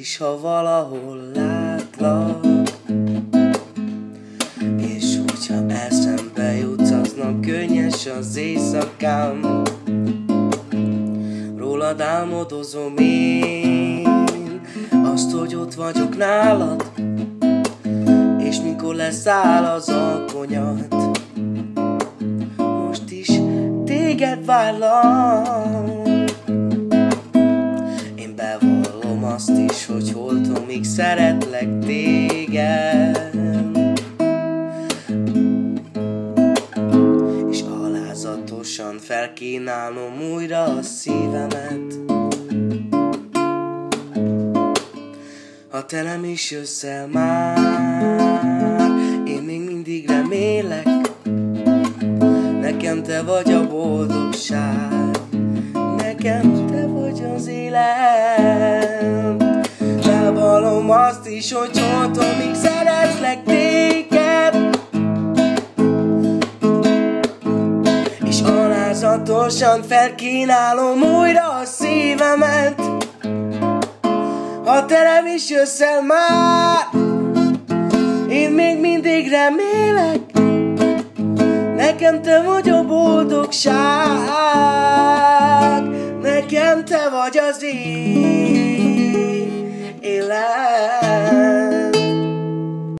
És ha valahol látlak, és hogyha eszembe jutsz, aznap könnyes az éjszakám. Rólad álmodozom én, azt, hogy ott vagyok nálad, és mikor leszáll az alkonyat, most is téged várlak. Én bevallom azt is, hogy holtomig szeretlek téged, és alázatosan felkínálom újra a szívemet. Ha te nem is jössz el már, én még mindig remélek. Nekem te vagy a boldogság, nekem te vagy az élet. Bevallom azt is, hogy holtomig szeretlek téged, és alázatosan felkínálom újra a szívemet. Ha te nem is jössz el már, én még mindig remélek. Nekem te vagy a boldogság, nekem te vagy az élet.